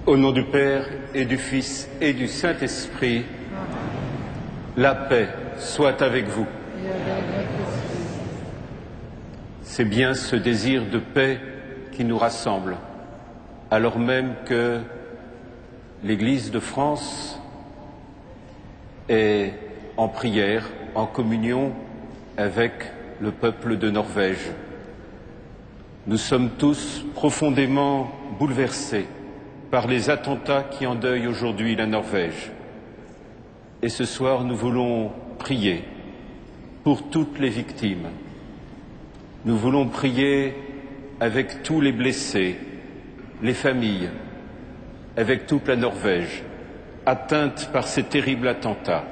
Au nom du Père et du Fils et du Saint-Esprit, la paix soit avec vous. C'est bien ce désir de paix qui nous rassemble, alors même que l'Église de France est en prière, en communion avec le peuple de Norvège. Nous sommes tous profondément bouleversés par les attentats qui endeuillent aujourd'hui la Norvège. Et ce soir, nous voulons prier pour toutes les victimes. Nous voulons prier avec tous les blessés, les familles, avec toute la Norvège, atteinte par ces terribles attentats.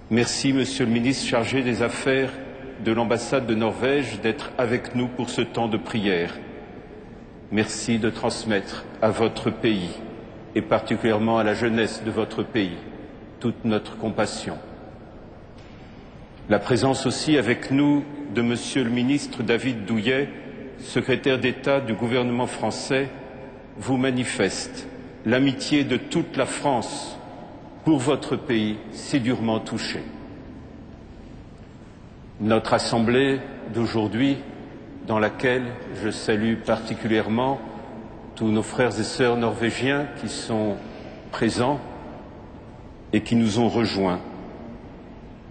Merci, Monsieur le ministre chargé des Affaires de l'ambassade de Norvège, d'être avec nous pour ce temps de prière. Merci de transmettre à votre pays, et particulièrement à la jeunesse de votre pays, toute notre compassion. La présence aussi avec nous de Monsieur le ministre David Douillet, secrétaire d'État du gouvernement français, vous manifeste l'amitié de toute la France pour votre pays si durement touché. Notre assemblée d'aujourd'hui, dans laquelle je salue particulièrement tous nos frères et sœurs norvégiens qui sont présents et qui nous ont rejoints.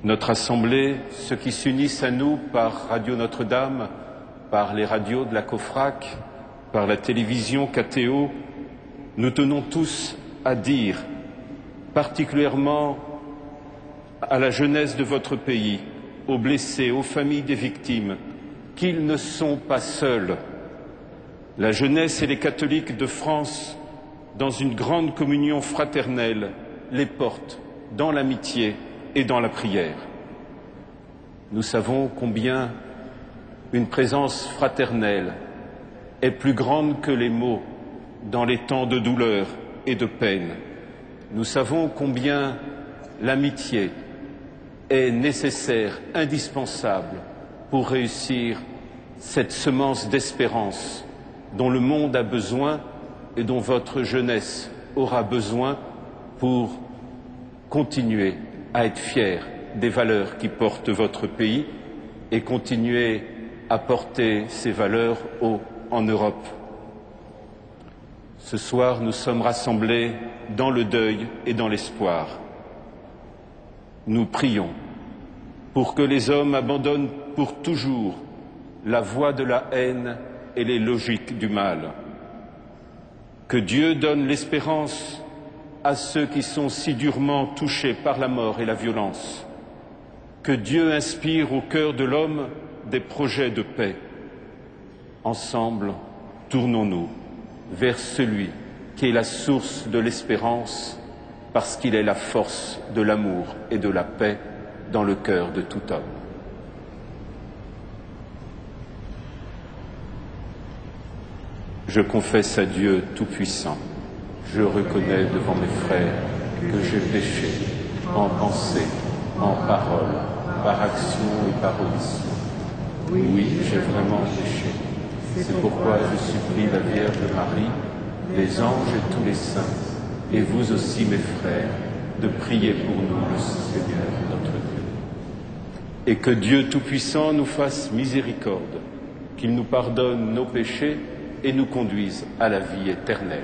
Notre assemblée, ceux qui s'unissent à nous par Radio Notre-Dame, par les radios de la COFRAC, par la télévision KTO, nous tenons tous à dire, particulièrement à la jeunesse de votre pays, aux blessés, aux familles des victimes, qu'ils ne sont pas seuls. La jeunesse et les catholiques de France, dans une grande communion fraternelle, les portent dans l'amitié et dans la prière. Nous savons combien une présence fraternelle est plus grande que les mots dans les temps de douleur et de peine. Nous savons combien l'amitié est nécessaire, indispensable pour réussir cette semence d'espérance dont le monde a besoin et dont votre jeunesse aura besoin pour continuer à être fiers des valeurs qui portent votre pays et continuer à porter ces valeurs en Europe. Ce soir, nous sommes rassemblés dans le deuil et dans l'espoir. Nous prions pour que les hommes abandonnent pour toujours la voie de la haine et les logiques du mal. Que Dieu donne l'espérance à ceux qui sont si durement touchés par la mort et la violence. Que Dieu inspire au cœur de l'homme des projets de paix. Ensemble, tournons-nous vers celui qui est la source de l'espérance, parce qu'il est la force de l'amour et de la paix dans le cœur de tout homme. Je confesse à Dieu Tout-Puissant, je reconnais devant mes frères que j'ai péché en pensée, en parole, par action et par omission. Oui, j'ai vraiment péché. C'est pourquoi je supplie la Vierge Marie, les anges et tous les saints, et vous aussi mes frères, de prier pour nous le Seigneur notre Dieu. Et que Dieu Tout-Puissant nous fasse miséricorde, qu'il nous pardonne nos péchés et nous conduise à la vie éternelle.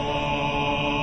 Oh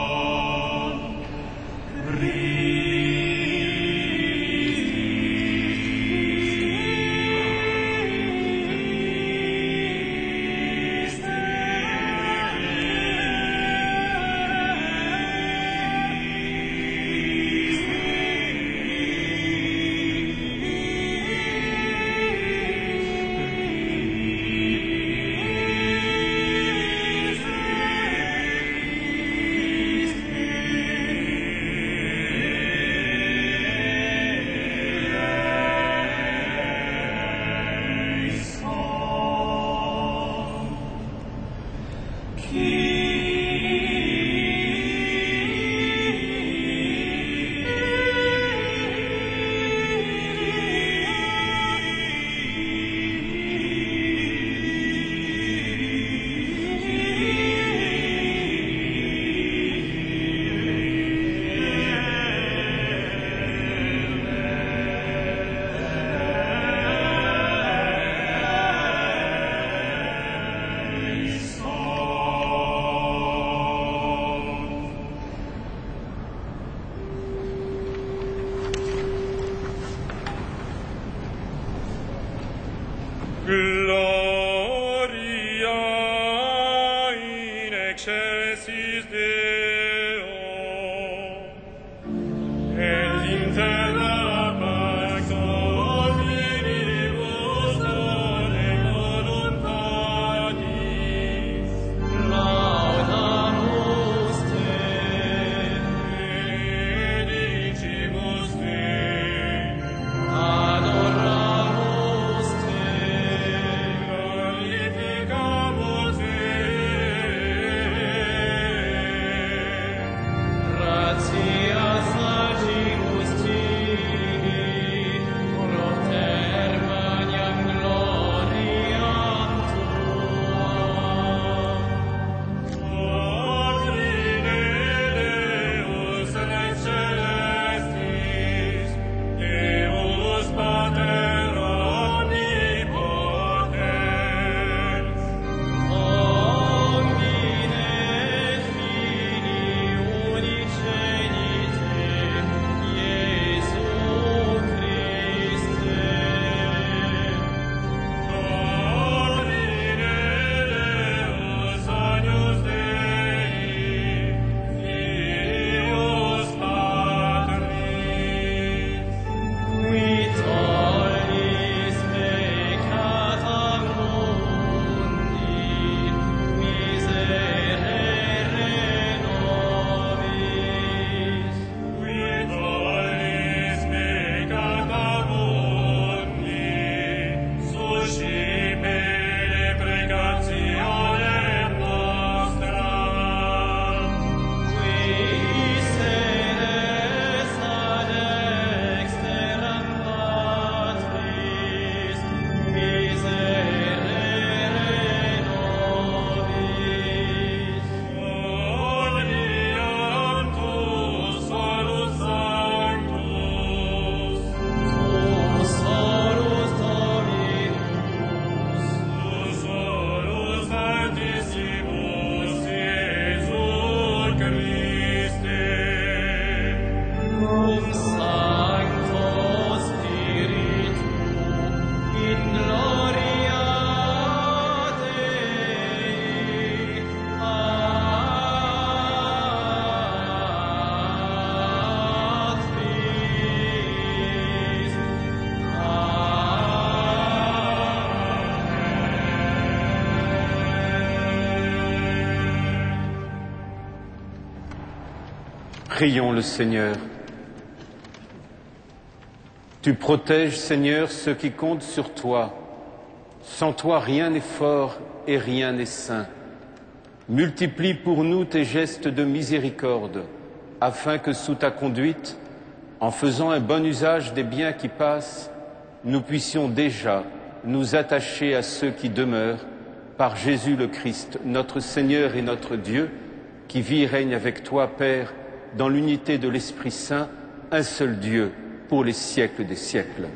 Gloria in excelsis Deo, et inter la pax omnibus done voluntatis, laudamus te, benedicimus te, adoramus te, glorificamus te, gratias agimus tibi, propter magnam gloriam tuam. Domine Deus Rex celestis, Deus Pater omnipotens, Domine Filii unicenite, Iesu Christe, Domine Deus Agnus Dei, Filius Patris, qui tollis peccata mundi, miserere nobis. Qui tollis peccata mundi, suscipe precationem nostra. Qui seres ad exteram patris, miserere nobis. Omniam tu solus sanctus, tu solus Dominus, tu solus Sanctissimus Iesu Christe, cum Sancto Spiritu, in gloria Dei, ad Prions le Seigneur. Tu protèges, Seigneur, ceux qui comptent sur toi. Sans toi, rien n'est fort et rien n'est saint. Multiplie pour nous tes gestes de miséricorde, afin que sous ta conduite, en faisant un bon usage des biens qui passent, nous puissions déjà nous attacher à ceux qui demeurent, par Jésus le Christ, notre Seigneur et notre Dieu, qui vit et règne avec toi, Père, dans l'unité de l'Esprit Saint, un seul Dieu, pour les siècles des siècles.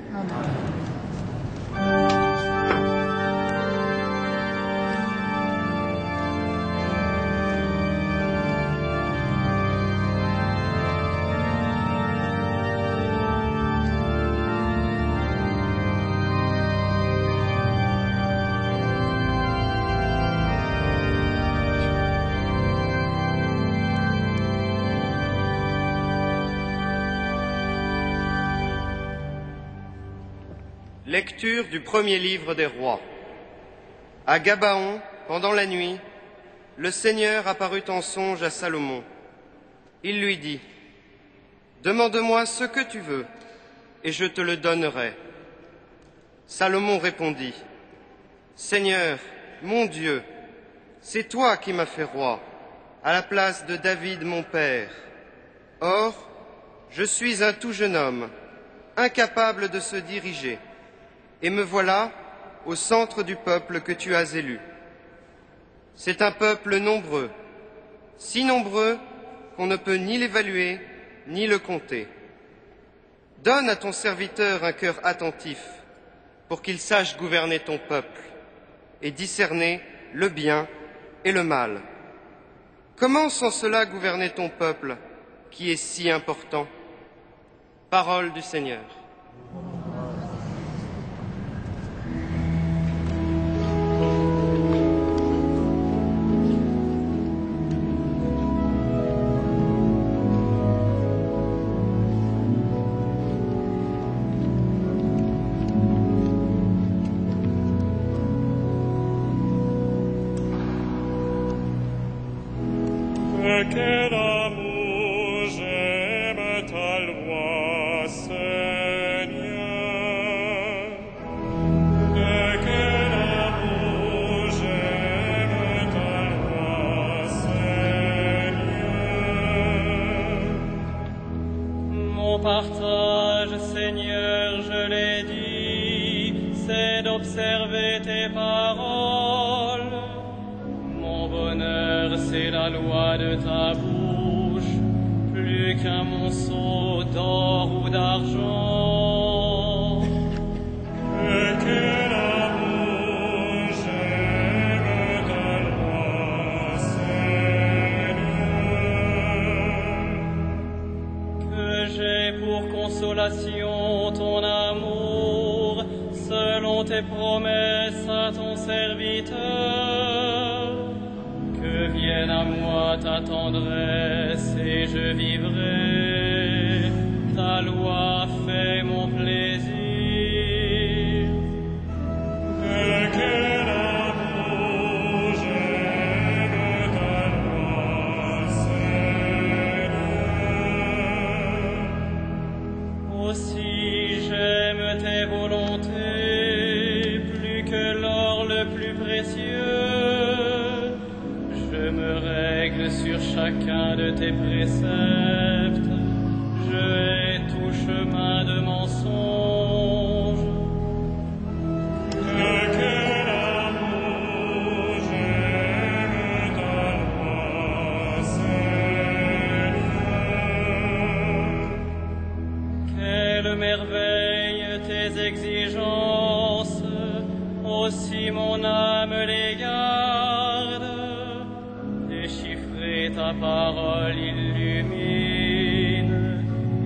Lecture du premier livre des rois. À Gabaon, pendant la nuit, le Seigneur apparut en songe à Salomon. Il lui dit : Demande-moi ce que tu veux, et je te le donnerai. Salomon répondit : Seigneur, mon Dieu, c'est toi qui m'as fait roi, à la place de David mon père. Or, je suis un tout jeune homme, incapable de se diriger, et me voilà au centre du peuple que tu as élu. C'est un peuple nombreux, si nombreux qu'on ne peut ni l'évaluer ni le compter. Donne à ton serviteur un cœur attentif pour qu'il sache gouverner ton peuple et discerner le bien et le mal. Comment sans cela gouverner ton peuple qui est si important? Parole du Seigneur. quel amour j'aime ta loi, Seigneur. De quel amour j'aime ta loi, Seigneur. Mon partage, Seigneur, je l'ai dit, c'est d'observer tes paroles. Mon bonheur, c'est la loi de ta bouche, plus qu'un monceau d'or ou d'argent. De quel amour j'aime ta loi, Seigneur. Que j'ai pour consolation ton amour, selon tes promesses à ton serviteur. Que vienne à moi ta tendresse et je vivrai. Ta loi fait mon plaisir. De quel amour j'aime ta loi, Seigneur. Aussi j'aime tes volontés plus que l'or le plus précieux. Je me règle sur chacun de tes préceptes. Je hais tout chemin de mensonge. De quel amour j'aime ta loi, Seigneur. Quelle merveille tes exigences, aussi mon âme les garde. Déchiffrer ta parole illumine,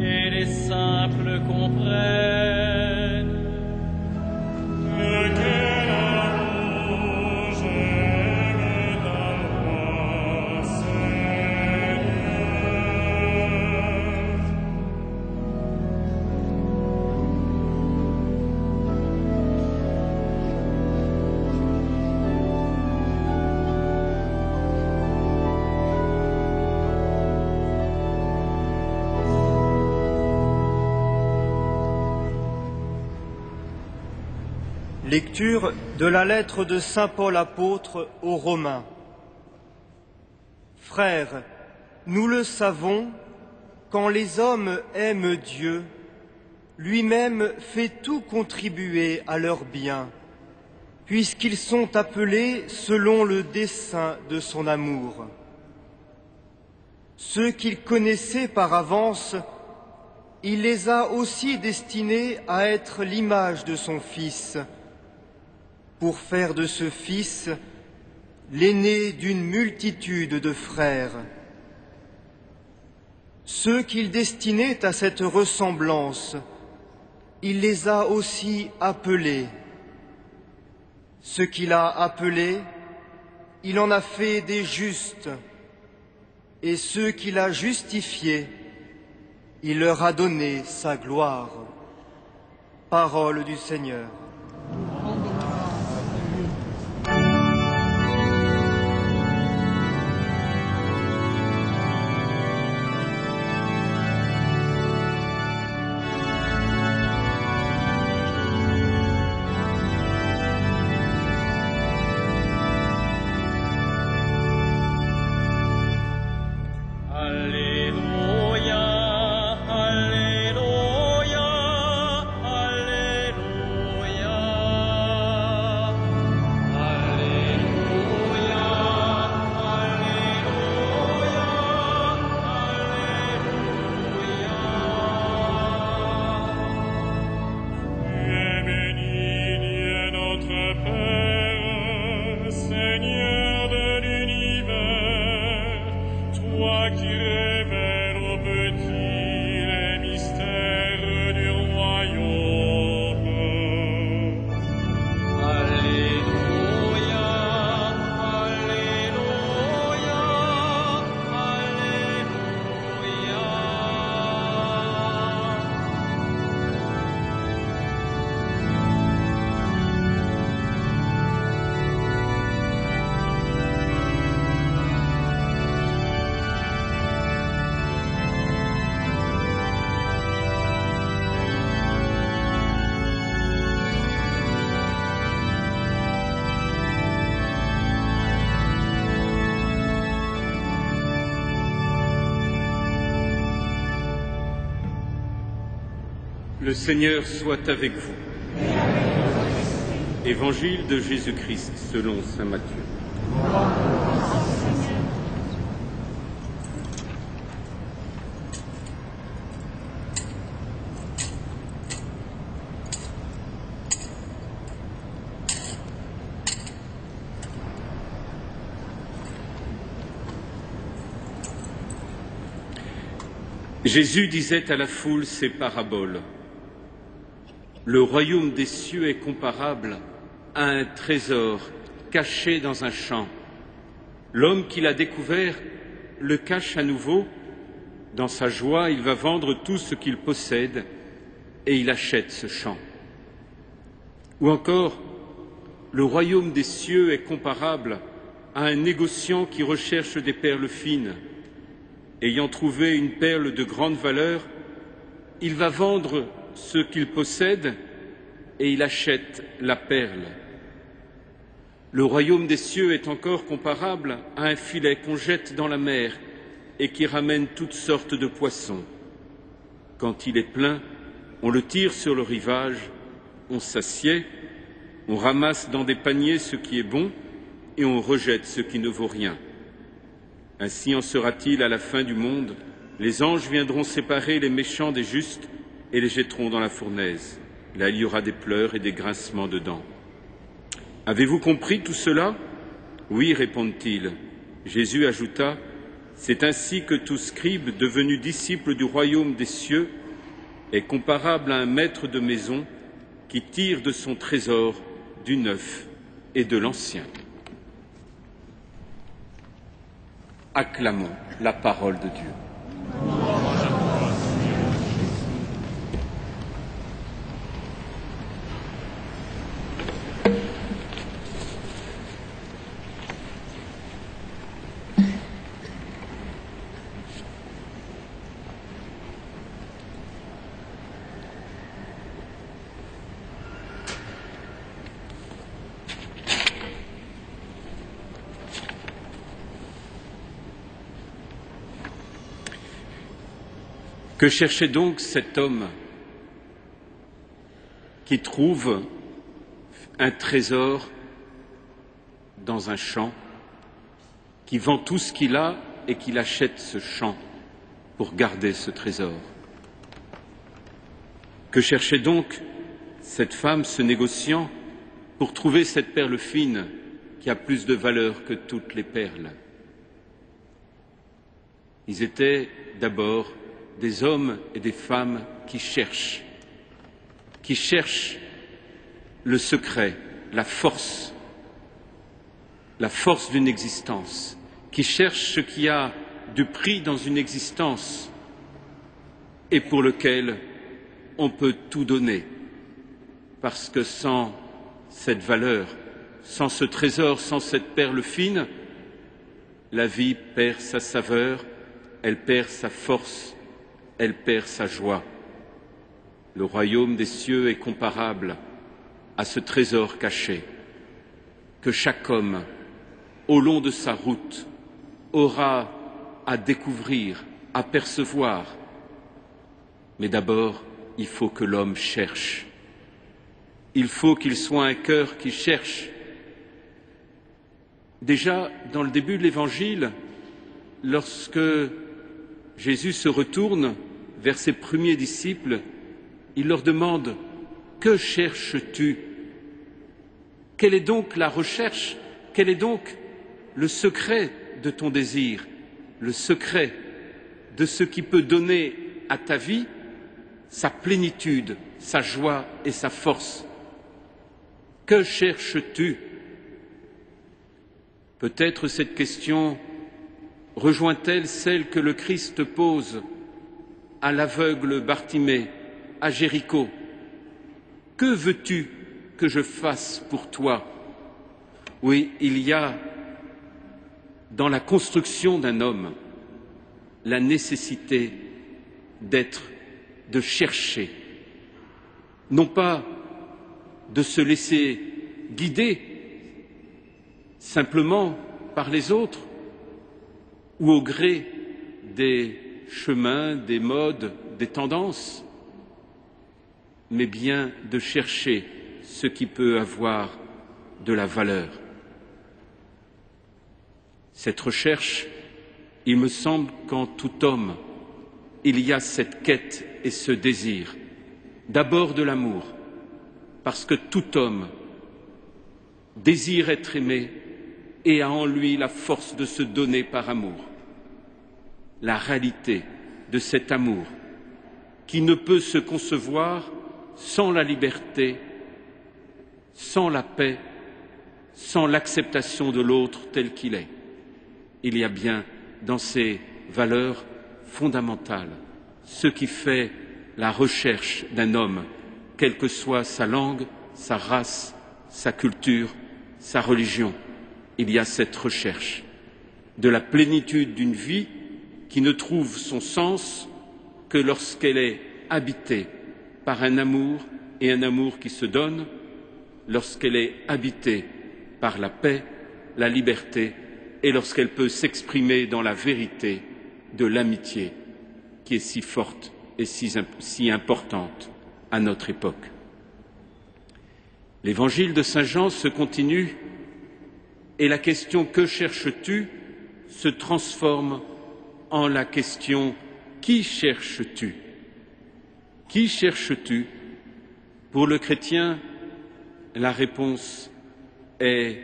et les simples comprennent. De quel amour j'aime ta loi, Seigneur. Lecture de la lettre de saint Paul apôtre aux Romains. Frères, nous le savons, quand les hommes aiment Dieu, lui-même fait tout contribuer à leur bien, puisqu'ils sont appelés selon le dessein de son amour. Ceux qu'il connaissait par avance, il les a aussi destinés à être l'image de son Fils, pour faire de ce Fils l'aîné d'une multitude de frères. Ceux qu'il destinait à cette ressemblance, il les a aussi appelés. Ceux qu'il a appelés, il en a fait des justes, et ceux qu'il a justifiés, il leur a donné sa gloire. Parole du Seigneur. Le Seigneur soit avec vous. Évangile de Jésus-Christ selon saint Matthieu. Jésus disait à la foule ces paraboles. Le royaume des cieux est comparable à un trésor caché dans un champ. L'homme qui l'a découvert le cache à nouveau. Dans sa joie, il va vendre tout ce qu'il possède et il achète ce champ. Ou encore, le royaume des cieux est comparable à un négociant qui recherche des perles fines. Ayant trouvé une perle de grande valeur, il va vendre ce qu'il possède et il achète la perle. Le royaume des cieux est encore comparable à un filet qu'on jette dans la mer et qui ramène toutes sortes de poissons. Quand il est plein, on le tire sur le rivage, on s'assied, on ramasse dans des paniers ce qui est bon et on rejette ce qui ne vaut rien. Ainsi en sera-t-il à la fin du monde. Les anges viendront séparer les méchants des justes et les jetteront dans la fournaise. Là, il y aura des pleurs et des grincements de dents. Avez-vous compris tout cela? Oui, répondent-ils. Jésus ajouta, c'est ainsi que tout scribe devenu disciple du royaume des cieux est comparable à un maître de maison qui tire de son trésor du neuf et de l'ancien. Acclamons la parole de Dieu. Que cherchait donc cet homme qui trouve un trésor dans un champ, qui vend tout ce qu'il a et qu'il achète ce champ pour garder ce trésor? Que cherchait donc cette femme, ce négociant, pour trouver cette perle fine qui a plus de valeur que toutes les perles? Ils étaient d'abord des hommes et des femmes qui cherchent le secret, la force d'une existence, qui cherchent ce qui a du prix dans une existence et pour lequel on peut tout donner, parce que sans cette valeur, sans ce trésor, sans cette perle fine, la vie perd sa saveur, elle perd sa force, elle perd sa joie. Le royaume des cieux est comparable à ce trésor caché que chaque homme, au long de sa route, aura à découvrir, à percevoir. Mais d'abord, il faut que l'homme cherche. Il faut qu'il soit un cœur qui cherche. Déjà, dans le début de l'Évangile, lorsque Jésus se retourne vers ses premiers disciples, il leur demande « Que cherches-tu » Quelle est donc la recherche? Quel est donc le secret de ton désir? Le secret de ce qui peut donner à ta vie sa plénitude, sa joie et sa force? Que cherches-tu? Peut-être cette question rejoint-elle celle que le Christ pose à l'aveugle Bartimée, à Jéricho. Que veux-tu que je fasse pour toi? Oui, il y a dans la construction d'un homme la nécessité de chercher, non pas de se laisser guider simplement par les autres ou au gré des chemins, des modes, des tendances, mais bien de chercher ce qui peut avoir de la valeur. Cette recherche, il me semble qu'en tout homme, il y a cette quête et ce désir, d'abord de l'amour, parce que tout homme désire être aimé et a en lui la force de se donner par amour. La réalité de cet amour qui ne peut se concevoir sans la liberté, sans la paix, sans l'acceptation de l'autre tel qu'il est. Il y a bien dans ces valeurs fondamentales ce qui fait la recherche d'un homme, quelle que soit sa langue, sa race, sa culture, sa religion. Il y a cette recherche de la plénitude d'une vie qui ne trouve son sens que lorsqu'elle est habitée par un amour et un amour qui se donne, lorsqu'elle est habitée par la paix, la liberté et lorsqu'elle peut s'exprimer dans la vérité de l'amitié qui est si forte et si importante à notre époque. L'évangile de Saint Jean se continue et la question « Que cherches-tu » se transforme en la question « Qui cherches-tu » ? Qui cherches-tu ? Pour le chrétien, la réponse est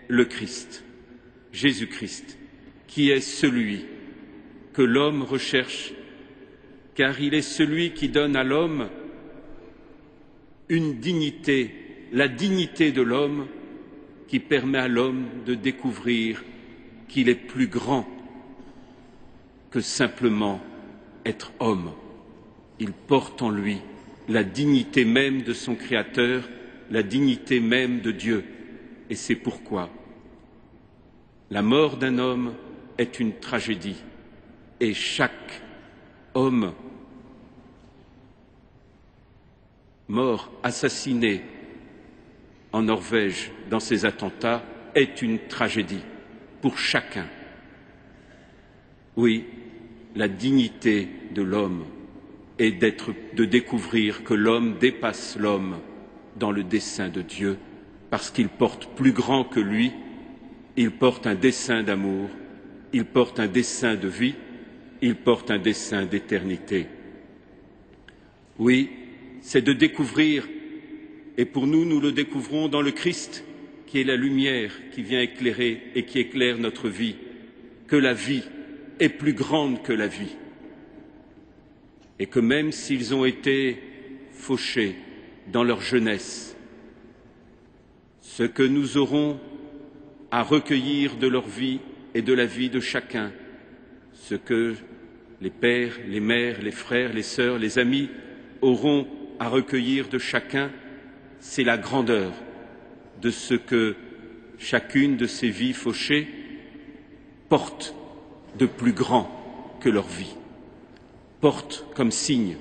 le Christ, Jésus-Christ, qui est celui que l'homme recherche, car il est celui qui donne à l'homme une dignité, la dignité de l'homme, qui permet à l'homme de découvrir qu'il est plus grand que simplement être homme. Il porte en lui la dignité même de son Créateur, la dignité même de Dieu. Et c'est pourquoi la mort d'un homme est une tragédie. Et chaque homme mort, assassiné en Norvège dans ces attentats, est une tragédie pour chacun. Oui, la dignité de l'homme est de découvrir que l'homme dépasse l'homme dans le dessein de Dieu, parce qu'il porte plus grand que lui, il porte un dessein d'amour, il porte un dessein de vie, il porte un dessein d'éternité. Oui, c'est de découvrir, et pour nous, nous le découvrons dans le Christ, qui est la lumière qui vient éclairer et qui éclaire notre vie, que la vie est plus grande que la vie. Et que même s'ils ont été fauchés dans leur jeunesse, ce que nous aurons à recueillir de leur vie et de la vie de chacun, ce que les pères, les mères, les frères, les sœurs, les amis auront à recueillir de chacun, c'est la grandeur de ce que chacune de ces vies fauchées porte de plus grand que leur vie, porte comme signe,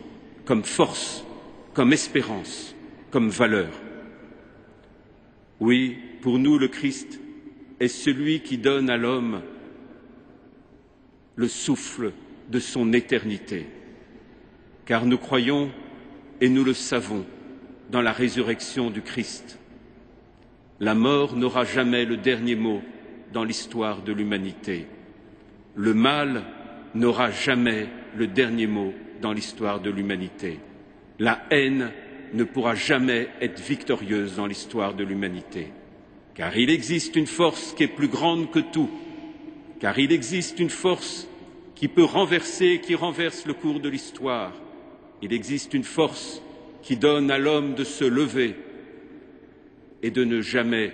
comme force, comme espérance, comme valeur. Oui, pour nous, le Christ est celui qui donne à l'homme le souffle de son éternité, car nous croyons et nous le savons dans la résurrection du Christ. La mort n'aura jamais le dernier mot dans l'histoire de l'humanité. Le mal n'aura jamais le dernier mot dans l'histoire de l'humanité. La haine ne pourra jamais être victorieuse dans l'histoire de l'humanité. Car il existe une force qui est plus grande que tout. Car il existe une force qui peut renverser et qui renverse le cours de l'histoire. Il existe une force qui donne à l'homme de se lever et de ne jamais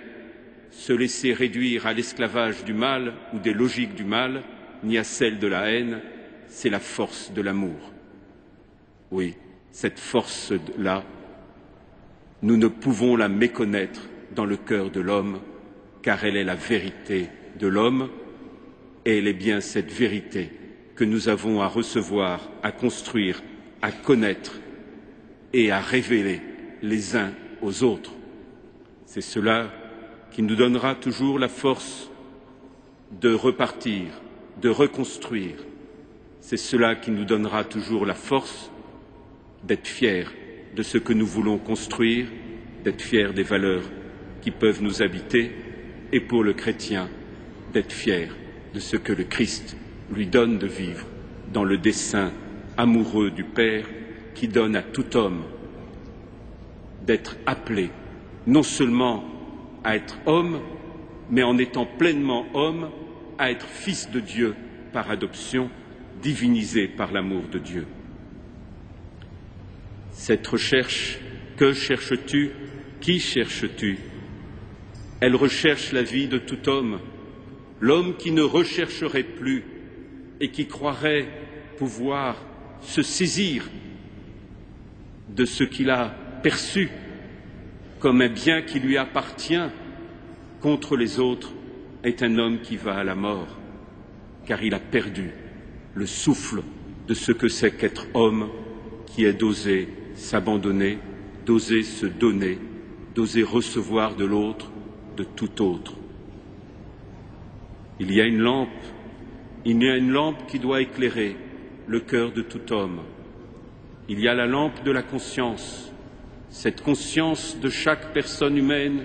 se laisser réduire à l'esclavage du mal ou des logiques du mal, ni à celle de la haine, c'est la force de l'amour. Oui, cette force-là, nous ne pouvons la méconnaître dans le cœur de l'homme, car elle est la vérité de l'homme, et elle est bien cette vérité que nous avons à recevoir, à construire, à connaître et à révéler les uns aux autres. C'est cela qui nous donnera toujours la force de repartir, de reconstruire. C'est cela qui nous donnera toujours la force d'être fiers de ce que nous voulons construire, d'être fiers des valeurs qui peuvent nous habiter, et pour le chrétien, d'être fier de ce que le Christ lui donne de vivre dans le dessein amoureux du Père qui donne à tout homme d'être appelé non seulement à être homme, mais en étant pleinement homme, à être fils de Dieu par adoption, divinisé par l'amour de Dieu. Cette recherche, que cherches-tu? Qui cherches-tu? Elle recherche la vie de tout homme, l'homme qui ne rechercherait plus et qui croirait pouvoir se saisir de ce qu'il a perçu comme un bien qui lui appartient contre les autres, est un homme qui va à la mort, car il a perdu le souffle de ce que c'est qu'être homme, qui est d'oser s'abandonner, d'oser se donner, d'oser recevoir de l'autre, de tout autre. Il y a une lampe qui doit éclairer le cœur de tout homme. Il y a la lampe de la conscience, cette conscience de chaque personne humaine,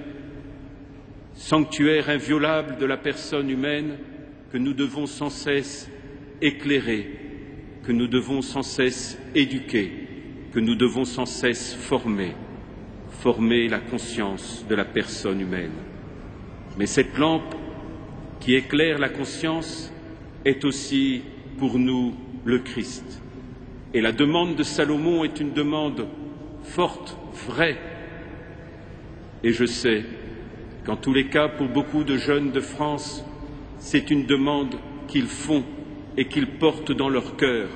sanctuaire inviolable de la personne humaine que nous devons sans cesse éclairer, que nous devons sans cesse éduquer, que nous devons sans cesse former la conscience de la personne humaine. Mais cette lampe qui éclaire la conscience est aussi pour nous le Christ. Et la demande de Salomon est une demande forte, vraie. Et je sais qu'en tous les cas, pour beaucoup de jeunes de France, c'est une demande qu'ils font et qu'ils portent dans leur cœur,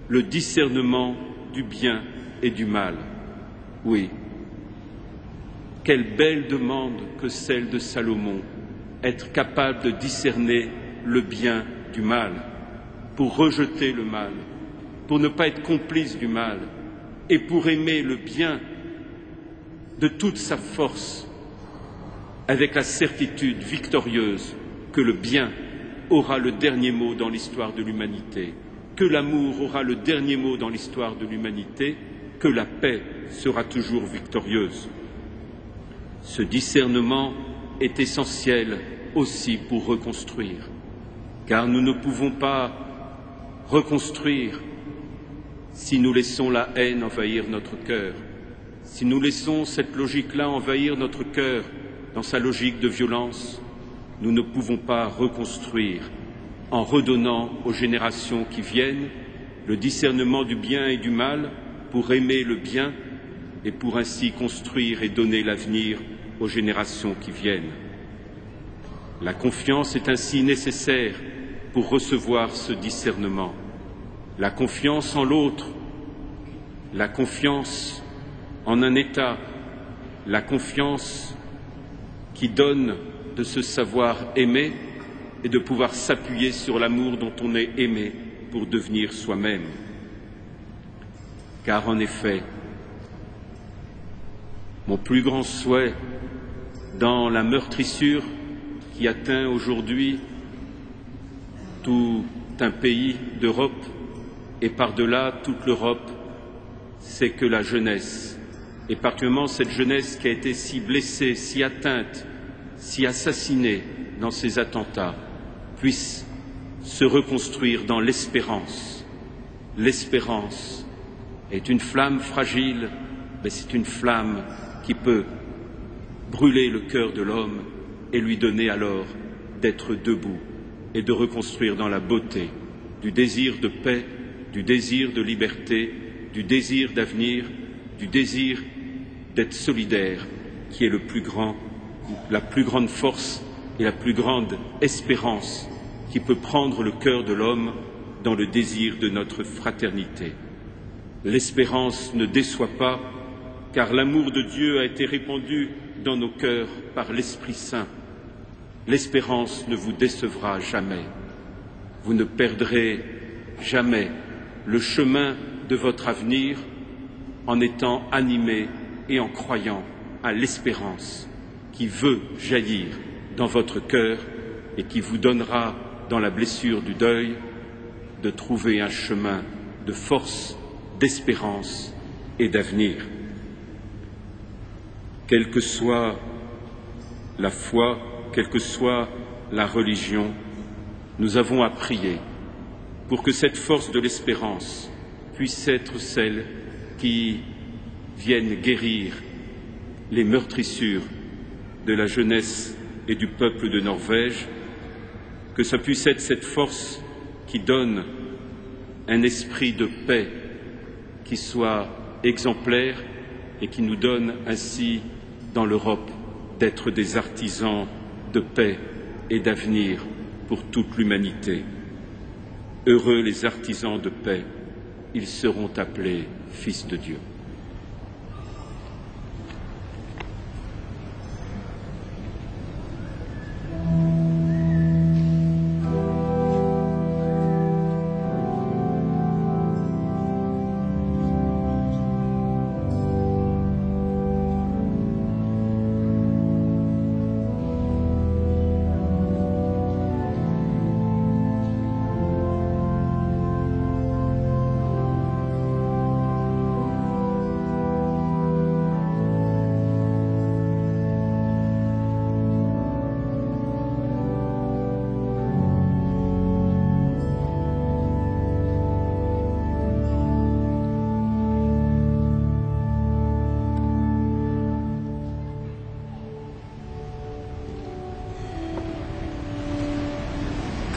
le discernement du bien et du mal. Oui, quelle belle demande que celle de Salomon, être capable de discerner le bien du mal, pour rejeter le mal, pour ne pas être complice du mal, et pour aimer le bien de toute sa force, avec la certitude victorieuse que le bien aura le dernier mot dans l'histoire de l'humanité, que l'amour aura le dernier mot dans l'histoire de l'humanité, que la paix sera toujours victorieuse. Ce discernement est essentiel aussi pour reconstruire, car nous ne pouvons pas reconstruire si nous laissons la haine envahir notre cœur, si nous laissons cette logique-là envahir notre cœur dans sa logique de violence. Nous ne pouvons pas reconstruire en redonnant aux générations qui viennent le discernement du bien et du mal pour aimer le bien et pour ainsi construire et donner l'avenir aux générations qui viennent. La confiance est ainsi nécessaire pour recevoir ce discernement. La confiance en l'autre, la confiance en un État, la confiance qui donne de se savoir aimer et de pouvoir s'appuyer sur l'amour dont on est aimé pour devenir soi-même. Car en effet, mon plus grand souhait dans la meurtrissure qui atteint aujourd'hui tout un pays d'Europe et par-delà toute l'Europe, c'est que la jeunesse, et particulièrement cette jeunesse qui a été si blessée, si atteinte, si assassinée dans ces attentats, puisse se reconstruire dans l'espérance. L'espérance est une flamme fragile, mais c'est une flamme qui peut brûler le cœur de l'homme et lui donner alors d'être debout et de reconstruire dans la beauté du désir de paix, du désir de liberté, du désir d'avenir, du désir d'être solidaire, qui est la plus grande force et la plus grande espérance qui peut prendre le cœur de l'homme dans le désir de notre fraternité. L'espérance ne déçoit pas, car l'amour de Dieu a été répandu dans nos cœurs par l'Esprit Saint. L'espérance ne vous décevra jamais. Vous ne perdrez jamais le chemin de votre avenir en étant animé et en croyant à l'espérance qui veut jaillir dans votre cœur et qui vous donnera, dans la blessure du deuil, de trouver un chemin de force, d'espérance et d'avenir. Quelle que soit la foi, quelle que soit la religion, nous avons à prier pour que cette force de l'espérance puisse être celle qui vienne guérir les meurtrissures de la jeunesse et du peuple de Norvège, que ça puisse être cette force qui donne un esprit de paix qui soit exemplaire et qui nous donne ainsi dans l'Europe d'être des artisans de paix et d'avenir pour toute l'humanité. Heureux les artisans de paix, ils seront appelés fils de Dieu.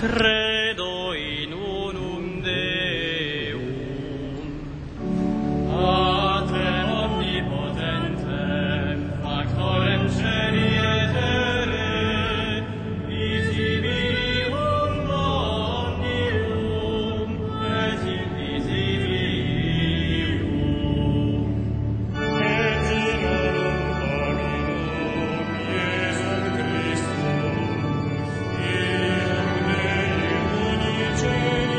Credo in unum Deum, Pater omnipotentem, factorem celi et terrae, visibilium omnium et invisibilium. Et in nomine Dominum Iesum Christum, Filium Dei unice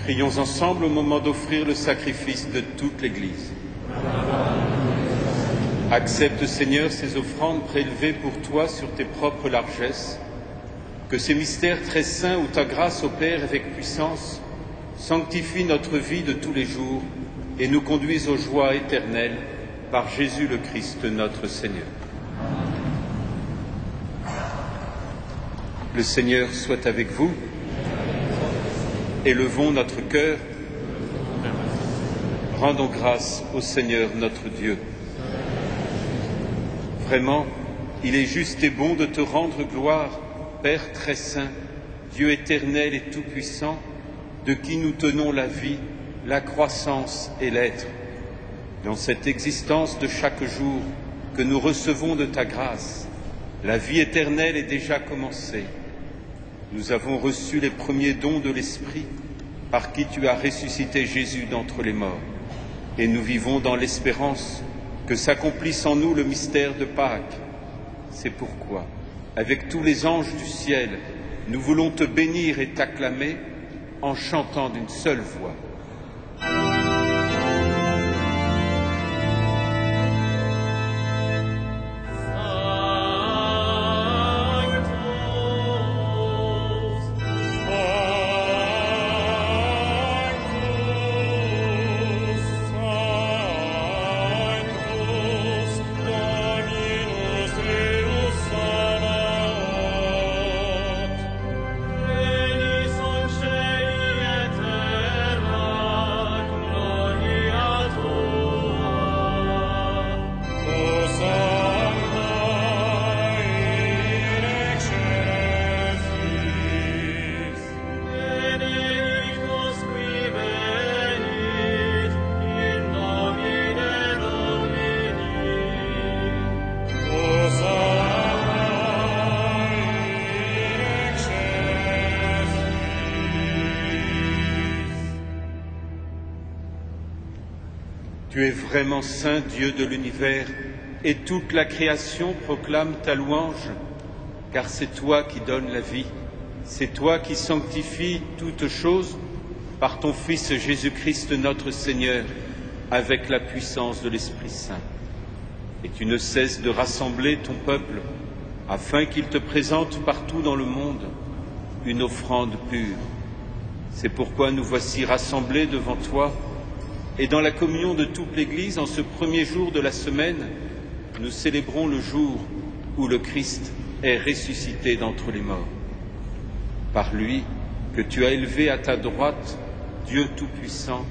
Prions ensemble au moment d'offrir le sacrifice de toute l'Église. Accepte, Seigneur, ces offrandes prélevées pour toi sur tes propres largesses, que ces mystères très saints où ta grâce opère avec puissance sanctifient notre vie de tous les jours et nous conduisent aux joies éternelles par Jésus le Christ, notre Seigneur. Le Seigneur soit avec vous. Élevons notre cœur. Rendons grâce au Seigneur notre Dieu. Vraiment, il est juste et bon de te rendre gloire, Père très saint, Dieu éternel et tout-puissant, de qui nous tenons la vie, la croissance et l'être. Dans cette existence de chaque jour que nous recevons de ta grâce, la vie éternelle est déjà commencée. Nous avons reçu les premiers dons de l'Esprit par qui tu as ressuscité Jésus d'entre les morts. Et nous vivons dans l'espérance que s'accomplisse en nous le mystère de Pâques. C'est pourquoi, avec tous les anges du ciel, nous voulons te bénir et t'acclamer en chantant d'une seule voix. Tu es vraiment saint, Dieu de l'univers, et toute la création proclame ta louange, car c'est toi qui donnes la vie, c'est toi qui sanctifies toutes choses par ton Fils Jésus-Christ notre Seigneur, avec la puissance de l'Esprit Saint. Et tu ne cesses de rassembler ton peuple, afin qu'il te présente partout dans le monde une offrande pure. C'est pourquoi nous voici rassemblés devant toi, et dans la communion de toute l'Église, en ce premier jour de la semaine, nous célébrons le jour où le Christ est ressuscité d'entre les morts. Par lui, que tu as élevé à ta droite, Dieu Tout-Puissant,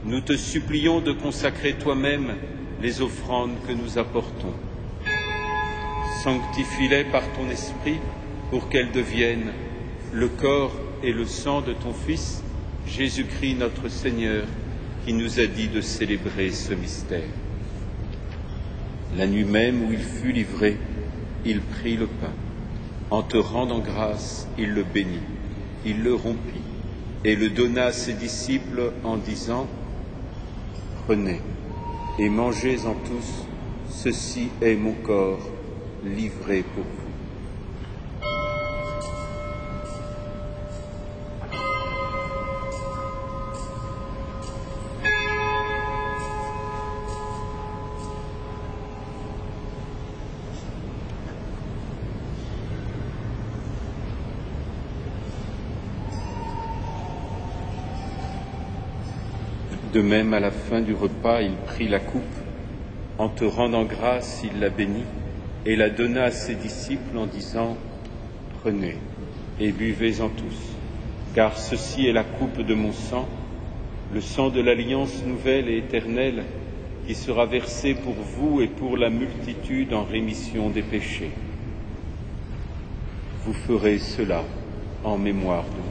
nous te supplions de consacrer toi-même les offrandes que nous apportons. Sanctifie-les par ton Esprit pour qu'elles deviennent le corps et le sang de ton Fils, Jésus-Christ notre Seigneur, qui nous a dit de célébrer ce mystère. La nuit même où il fut livré, il prit le pain. En te rendant grâce, il le bénit, il le rompit et le donna à ses disciples en disant : « Prenez et mangez-en tous, ceci est mon corps livré pour vous. » De même, à la fin du repas, il prit la coupe. En te rendant grâce, il la bénit et la donna à ses disciples en disant : « Prenez et buvez-en tous, car ceci est la coupe de mon sang, le sang de l'alliance nouvelle et éternelle, qui sera versé pour vous et pour la multitude en rémission des péchés. Vous ferez cela en mémoire de moi. »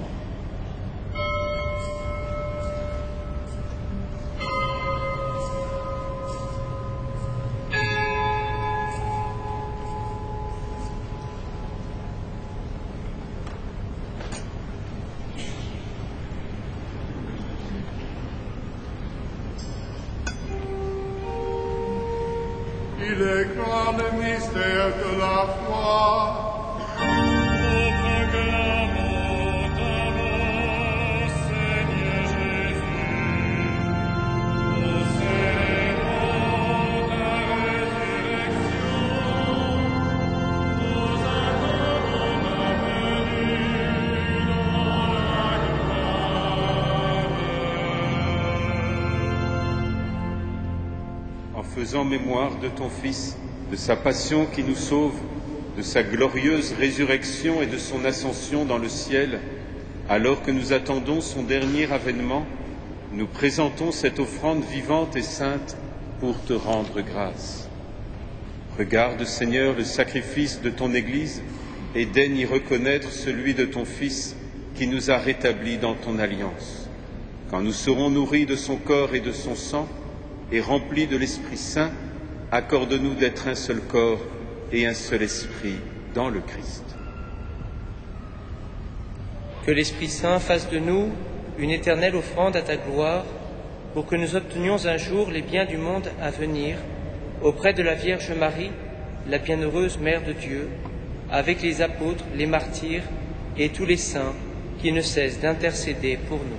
Il est grand le mystère de la foi. Nous proclamons ta mort, Seigneur faisant mémoire de ton Fils, de sa passion qui nous sauve, de sa glorieuse résurrection et de son ascension dans le ciel, alors que nous attendons son dernier avènement, nous présentons cette offrande vivante et sainte pour te rendre grâce. Regarde, Seigneur, le sacrifice de ton Église et daigne y reconnaître celui de ton Fils qui nous a rétablis dans ton alliance. Quand nous serons nourris de son corps et de son sang et remplis de l'Esprit Saint, accorde-nous d'être un seul corps et un seul esprit dans le Christ. Que l'Esprit Saint fasse de nous une éternelle offrande à ta gloire, pour que nous obtenions un jour les biens du monde à venir, auprès de la Vierge Marie, la bienheureuse Mère de Dieu, avec les apôtres, les martyrs et tous les saints qui ne cessent d'intercéder pour nous.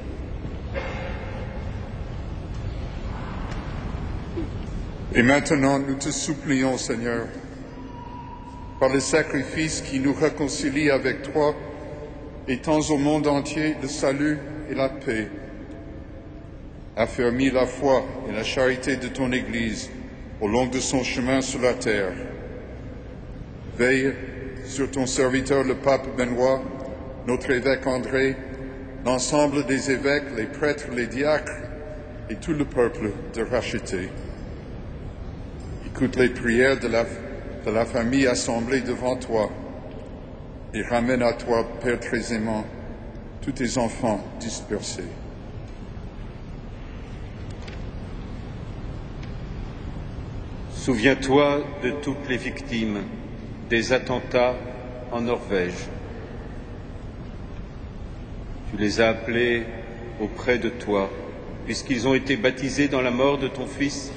Et maintenant, nous te supplions, Seigneur, par le sacrifice qui nous réconcilie avec toi, étends au monde entier le salut et la paix. Affermis la foi et la charité de ton Église au long de son chemin sur la terre. Veille sur ton serviteur le pape Benoît, notre évêque André, l'ensemble des évêques, les prêtres, les diacres et tout le peuple de racheter. Écoute les prières de la famille assemblée devant toi et ramène à toi, Père très aimant, tous tes enfants dispersés. Souviens-toi de toutes les victimes des attentats en Norvège. Tu les as appelés auprès de toi, puisqu'ils ont été baptisés dans la mort de ton Fils.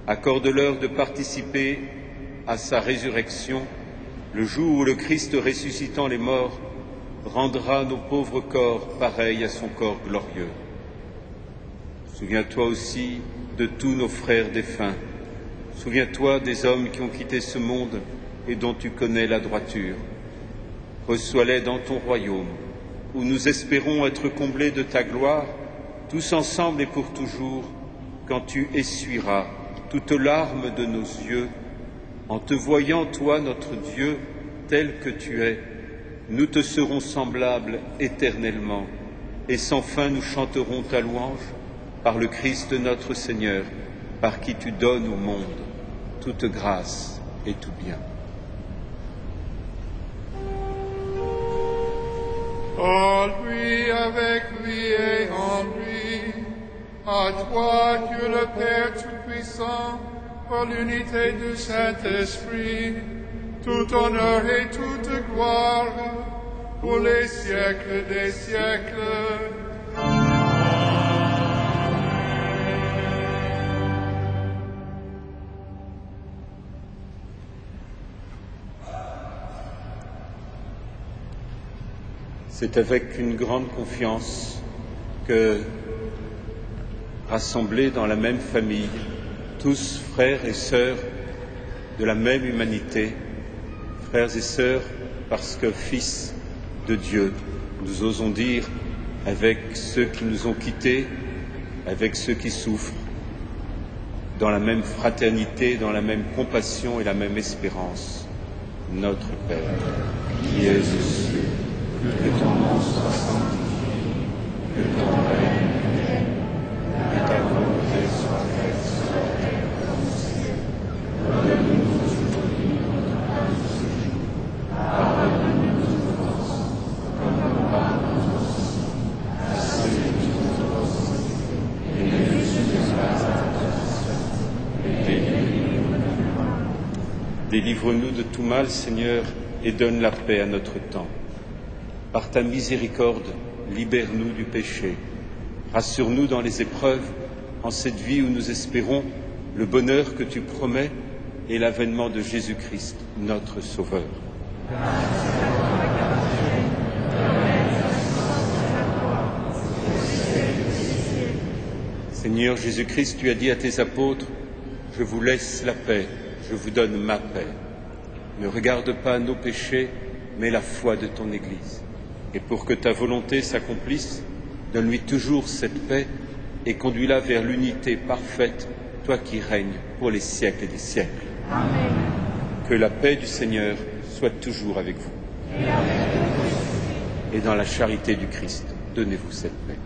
Accorde-leur de participer à sa résurrection, le jour où le Christ ressuscitant les morts rendra nos pauvres corps pareils à son corps glorieux. Souviens-toi aussi de tous nos frères défunts. Souviens-toi des hommes qui ont quitté ce monde et dont tu connais la droiture. Reçois-les dans ton royaume, où nous espérons être comblés de ta gloire, tous ensemble et pour toujours, quand tu essuieras toute larme de nos yeux, en te voyant, toi, notre Dieu, tel que tu es. Nous te serons semblables éternellement, et sans fin nous chanterons ta louange par le Christ notre Seigneur, par qui tu donnes au monde toute grâce et tout bien. En lui, avec lui et en lui, à toi, Dieu le Père Tout-Puissant, par l'unité du Saint-Esprit, tout honneur et toute gloire, pour les siècles des siècles. C'est avec une grande confiance que, rassemblés dans la même famille, tous frères et sœurs de la même humanité, frères et sœurs parce que fils de Dieu, nous osons dire avec ceux qui nous ont quittés, avec ceux qui souffrent, dans la même fraternité, dans la même compassion et la même espérance. Notre Père, qui es aux cieux, que ton nom soit sanctifié, que ton règne vienne, que ta volonté soit faite sur la terre comme au ciel. Donne-nous aujourd'hui notre pain de ce jour. Pardonne-nous nos offenses, comme nous pardonnons aussi à ceux qui nous offensent. Et ne nous soumets pas à la tentation, mais délivre-nous du mal. Délivre-nous de tout mal, Seigneur, et donne la paix à notre temps. Par ta miséricorde, libère-nous du péché. Rassure-nous dans les épreuves, en cette vie où nous espérons le bonheur que tu promets et l'avènement de Jésus-Christ, notre Sauveur. Seigneur Jésus-Christ, tu as dit à tes apôtres, « Je vous laisse la paix, je vous donne ma paix. Ne regarde pas nos péchés, mais la foi de ton Église. Et pour que ta volonté s'accomplisse, donne-lui toujours cette paix et conduis-la vers l'unité parfaite toi qui règnes pour les siècles et des siècles. Amen. Que la paix du Seigneur soit toujours avec vous. Et avec vous. Et dans la charité du Christ, donnez-vous cette paix.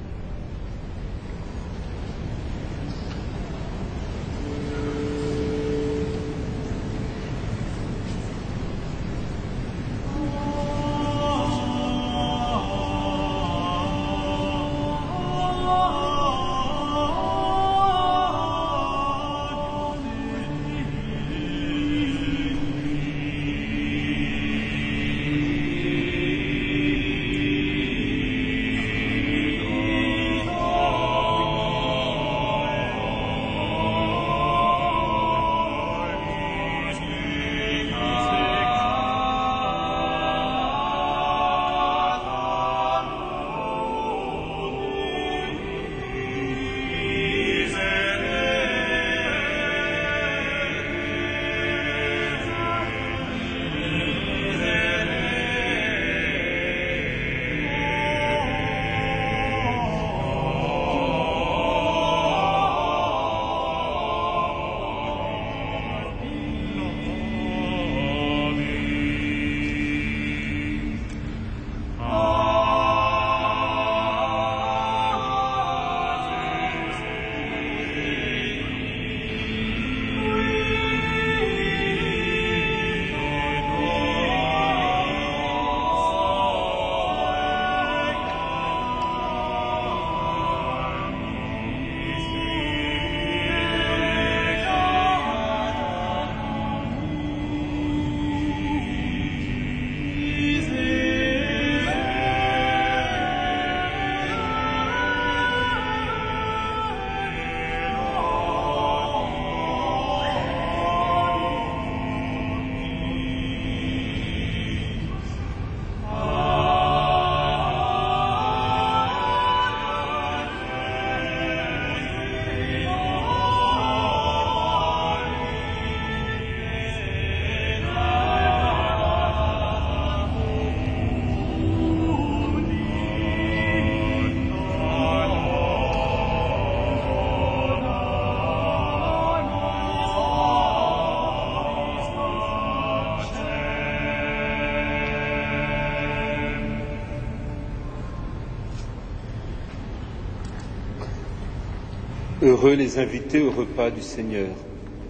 Heureux les invités au repas du Seigneur.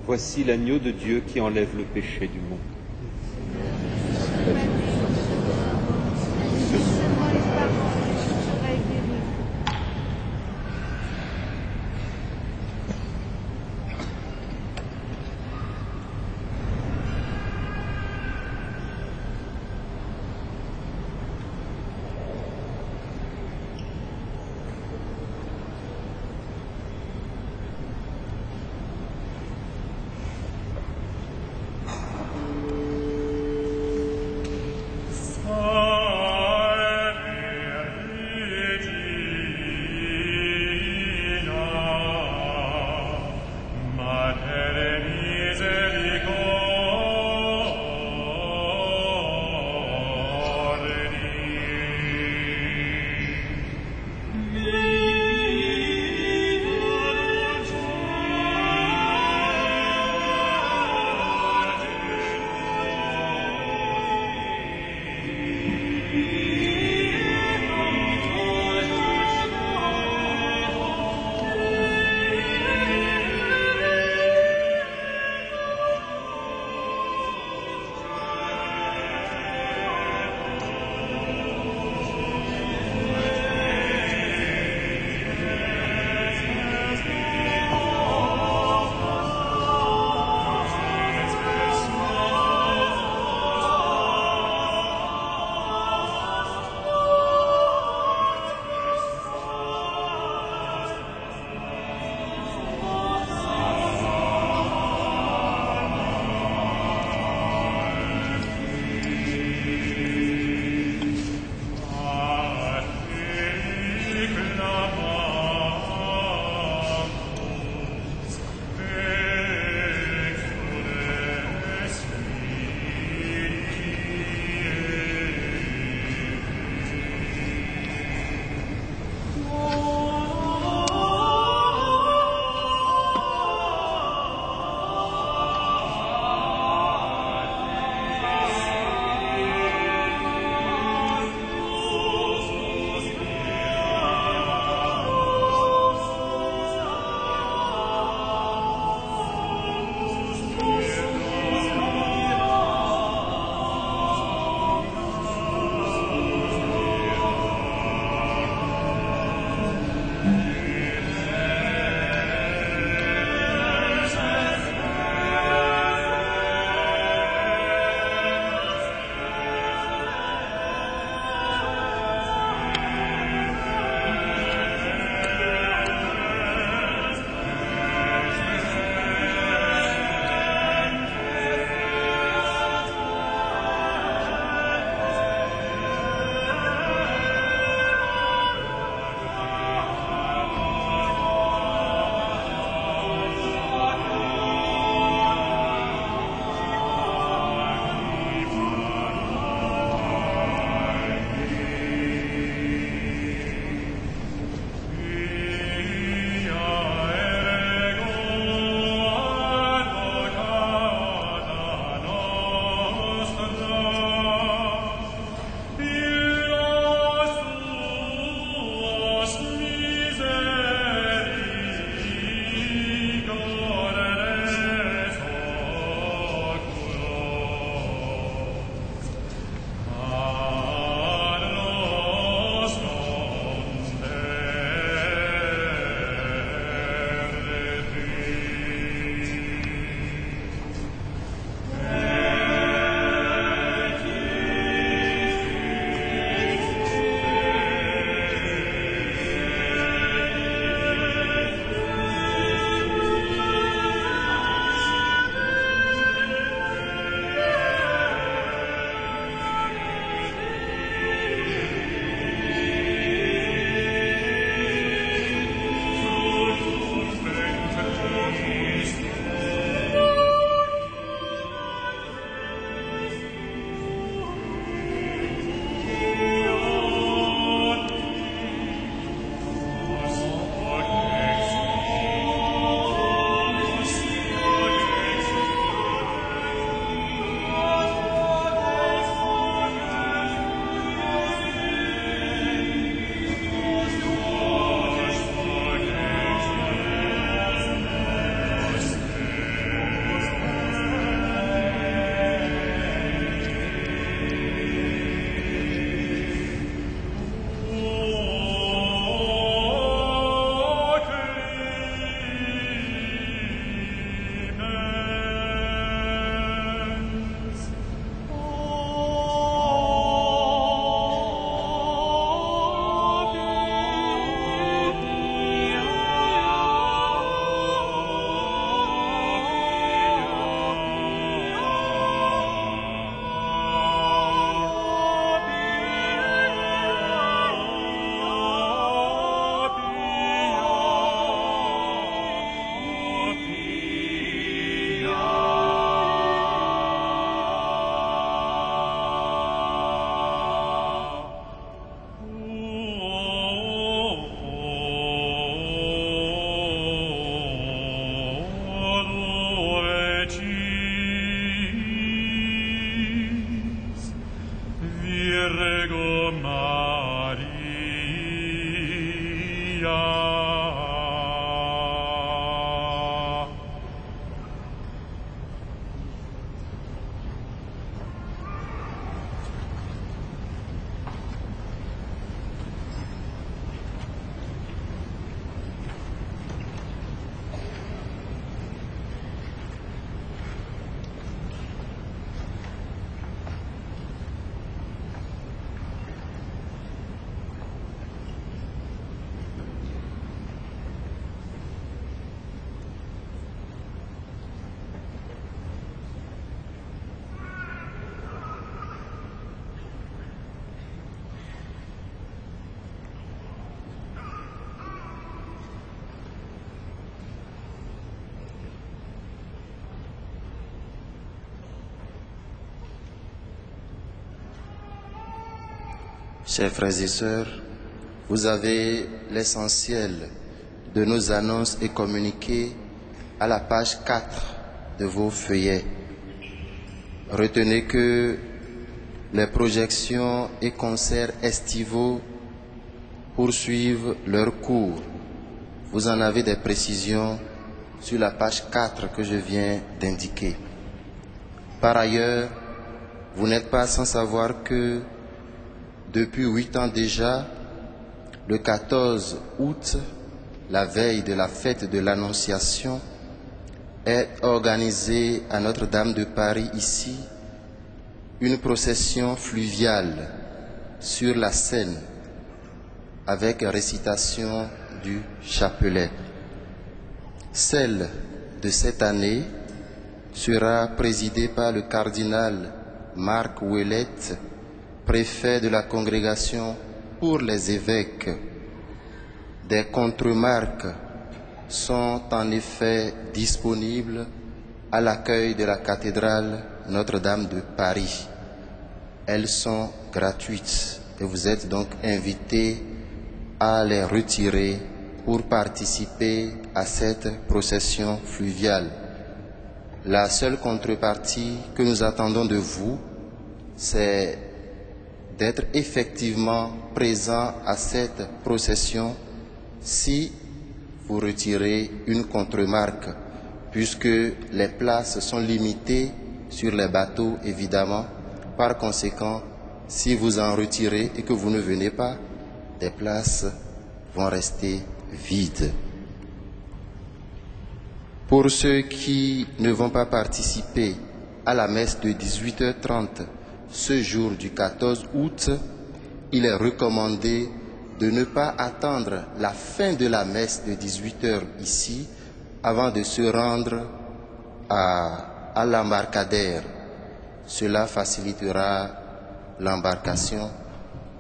Voici l'agneau de Dieu qui enlève le péché du monde. Chers frères et sœurs, vous avez l'essentiel de nos annonces et communiqués à la page 4 de vos feuillets. Retenez que les projections et concerts estivaux poursuivent leur cours. Vous en avez des précisions sur la page 4 que je viens d'indiquer. Par ailleurs, vous n'êtes pas sans savoir que depuis 8 ans déjà, le 14 août, la veille de la fête de l'Annonciation, est organisée à Notre-Dame de Paris ici une procession fluviale sur la Seine avec récitation du chapelet. Celle de cette année sera présidée par le cardinal Marc Ouellette, préfet de la Congrégation pour les évêques. Des contremarques sont en effet disponibles à l'accueil de la cathédrale Notre-Dame de Paris. Elles sont gratuites et vous êtes donc invités à les retirer pour participer à cette procession fluviale. La seule contrepartie que nous attendons de vous, c'est d'être effectivement présent à cette procession si vous retirez une contremarque, puisque les places sont limitées sur les bateaux, évidemment. Par conséquent, si vous en retirez et que vous ne venez pas, les places vont rester vides. Pour ceux qui ne vont pas participer à la messe de 18h30 ce jour du 14 août, il est recommandé de ne pas attendre la fin de la messe de 18h ici avant de se rendre à l'embarcadère. Cela facilitera l'embarcation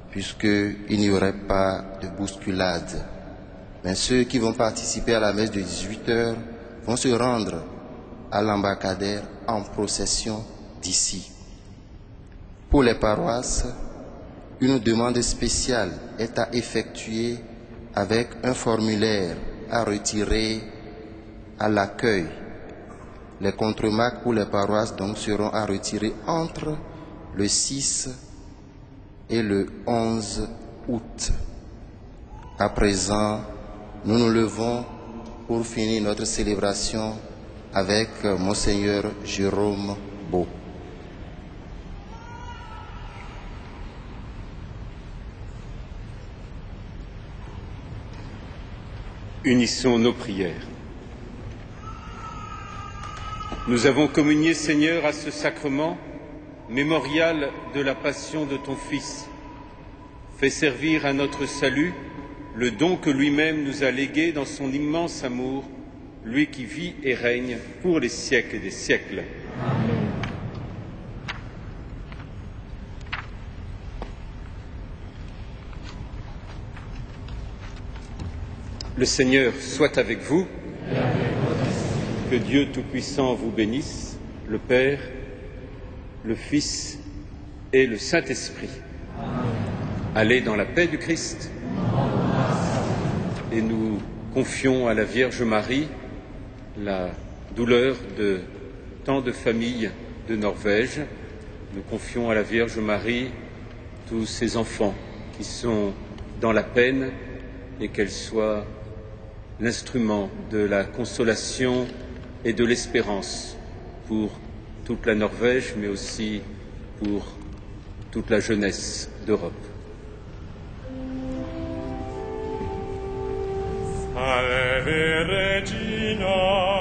puisqu'il n'y aurait pas de bousculade. Mais ceux qui vont participer à la messe de 18h vont se rendre à l'embarcadère en procession d'ici. Pour les paroisses, une demande spéciale est à effectuer avec un formulaire à retirer à l'accueil. Les contremarques pour les paroisses donc seront à retirer entre le 6 et le 11 août. À présent, nous nous levons pour finir notre célébration avec Monseigneur Jérôme Beau. Unissons nos prières. Nous avons communié, Seigneur, à ce sacrement, mémorial de la passion de ton Fils. Fais servir à notre salut le don que lui-même nous a légué dans son immense amour, lui qui vit et règne pour les siècles des siècles. Amen. Le Seigneur soit avec vous. Que Dieu Tout-Puissant vous bénisse, le Père, le Fils et le Saint-Esprit. Allez dans la paix du Christ. Et nous confions à la Vierge Marie la douleur de tant de familles de Norvège. Nous confions à la Vierge Marie tous ces enfants qui sont dans la peine et qu'elle soit l'instrument de la consolation et de l'espérance pour toute la Norvège, mais aussi pour toute la jeunesse d'Europe. Salve Regina,